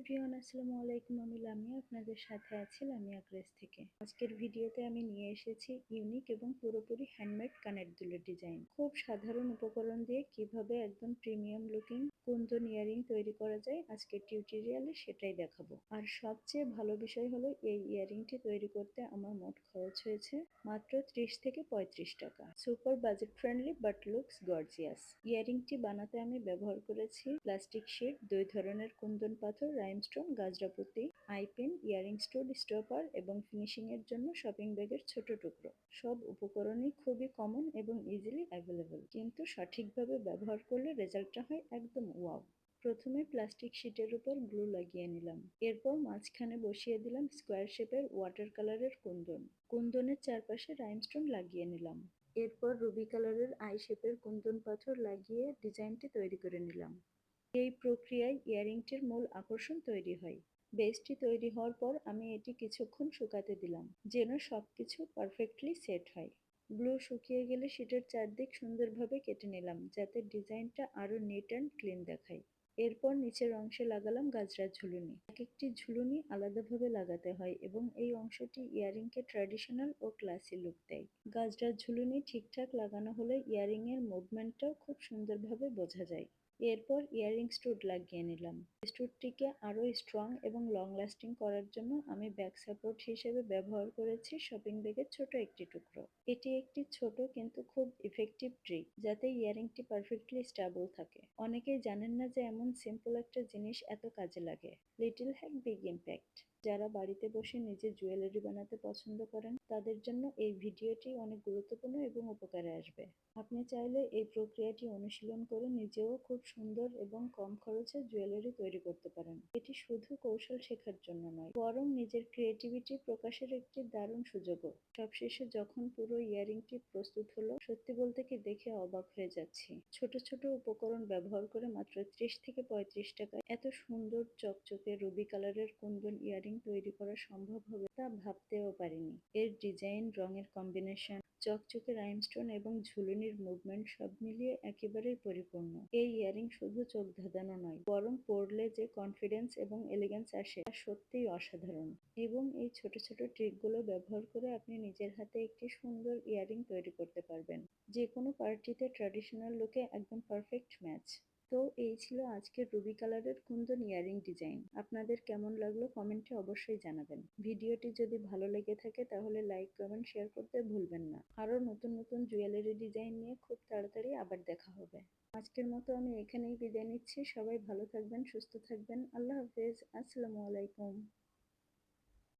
Everyone, আসসালামু আলাইকুম। আমি লামিয়া, আপনাদের সাথে আছি লামিয়া গ্রেস থেকে। আজকের ভিডিওতে আমি নিয়ে এসেছি ইউনিক এবং পুরোপুরি হ্যান্ডমেড কানের দুলের ডিজাইন। খুব সাধারণ উপকরণ দিয়ে কিভাবে একদম প্রিমিয়াম লুকিং কুন্দন ইয়ারিং তৈরি করা যায়, আজকের টিউটোরিয়ালে সেটাই দেখাবো। আর সবচেয়ে ভালো বিষয় হলো, এই ইয়ারিংটি তৈরি করতে আমার মোট খরচ হয়েছে মাত্র 30 থেকে 35 টাকা। Super budget friendly but looks gorgeous. ইয়ারিংটি বানাতে আমি ব্যবহার করেছি প্লাস্টিক শিট, 2 ধরনের কুন্দন পাথর, রাইমস্টোন, গাজরাপুতি, আইপিন, ইয়ারিং স্টোড, স্টপার এবং ফিনিশিং এর জন্য শপিং ব্যাগের ছোট টুকরো। সব উপকরণই খুবই কমন এবং ইজিলি অ্যাভেলেবল, কিন্তু সঠিকভাবে ব্যবহার করলে রেজাল্টটা হয় একদম ওয়াও। প্রথমে প্লাস্টিক শিটের উপর গ্লু লাগিয়ে নিলাম। এরপর মাঝখানে বসিয়ে দিলাম স্কোয়ার শেপের ওয়াটার কালারের কুন্দন। কুন্দনের চারপাশে রাইমস্টোন লাগিয়ে নিলাম। এরপর রুবি কালারের আই শেপের কুন্দন পাথর লাগিয়ে ডিজাইনটি তৈরি করে নিলাম। এই প্রক্রিয়ায় ইয়ারিংটির মূল আকর্ষণ তৈরি হয়। বেসটি তৈরি হওয়ার পর আমি এটি কিছুক্ষণ শুকাতে দিলাম, যেন সবকিছু পারফেক্টলি সেট হয়। গ্লু শুকিয়ে গেলে শীটের চারদিক সুন্দরভাবে কেটে নিলাম, যাতে ডিজাইনটা আরো নিট অ্যান্ড ক্লিন দেখায়। এরপর নিচের অংশে লাগালাম গাজরার ঝুলুনি। এক একটি ঝুলুনি আলাদাভাবে লাগাতে হয় এবং এই অংশটি ইয়ারিংকে ট্র্যাডিশনাল ও ক্লাসি লুক দেয়। গাজরার ঝুলুনি ঠিকঠাক লাগানো হলে ইয়ারিং এর মুভমেন্টটাও খুব সুন্দরভাবে বোঝা যায়। এরপর ইয়ারিং স্টুড লাগিয়ে নিলাম। স্টুডটিকে আরও স্ট্রং এবং লং লাস্টিং করার জন্য আমি ব্যাক সাপোর্ট হিসেবে ব্যবহার করেছি শপিং ব্যাগের ছোট একটি টুকরো। এটি একটি ছোট কিন্তু খুব ইফেক্টিভ ট্রিক, যাতে ইয়ারিংটি পারফেক্টলি স্টেবল থাকে। অনেকেই জানেন না যে এমন সিম্পল একটা জিনিস এত কাজে লাগে। Little hack big impact. যারা বাড়িতে বসে নিজে জুয়েলারি বানাতে পছন্দ করেন, তাদের জন্য এই ভিডিওটি অনেক গুরুত্বপূর্ণ এবং উপকারে আসবে। আপনি চাইলে এই প্রক্রিয়াটি অনুশীলন করে নিজেও খুব সুন্দর এবং কম খরচে জুয়েলারি তৈরি করতে পারেন। এটি শুধু কৌশল শেখার জন্য নয়, বরং নিজের ক্রিয়েটিভিটি প্রকাশের একটি দারুণ সুযোগও। সবশেষে যখন পুরো ইয়ারিংটি প্রস্তুত হলো, সত্যি বলতে কি দেখে অবাক হয়ে যাচ্ছি। ছোট ছোট উপকরণ ব্যবহার করে মাত্র 30 থেকে 35 টাকায় এত সুন্দর চকচকে রুবি কালারের কুন্দন ইয়ারিং তৈরি করা সম্ভব হবে তা ভাবতেও পারিনি। এর ডিজাইন, রঙের কম্বিনেশন, চকচকে রাইমস্টোন এবং ঝুলুনির মুভমেন্ট সব মিলিয়ে একেবারেই পরিপূর্ণ। এই ইয়ারিং শুধু চোখ ধাঁধানো নয়, বরং পরলে যে কনফিডেন্স এবং এলিগেন্স আসে তা সত্যিই অসাধারণ। এবং এই ছোট ছোট ট্রিকগুলো ব্যবহার করে আপনি নিজের হাতে একটি সুন্দর ইয়ারিং তৈরি করতে পারবেন, যে কোনো পার্টিতে ট্র্যাডিশনাল লুকে একদম পারফেক্ট ম্যাচ। তো এই ছিল আজকের রুবি কালারের কুন্দন ইয়ারিং ডিজাইন। আপনাদের কেমন লাগলো কমেন্টে অবশ্যই জানাবেন। ভিডিওটি যদি ভালো লেগে থাকে তাহলে লাইক, কমেন্ট, শেয়ার করতে ভুলবেন না। আরও নতুন নতুন জুয়েলারি ডিজাইন নিয়ে খুব তাড়াতাড়ি আবার দেখা হবে। আজকের মতো আমি এখানেই বিদায় নিচ্ছি। সবাই ভালো থাকবেন, সুস্থ থাকবেন। আল্লাহ হাফেজ। আসসালামু আলাইকুম।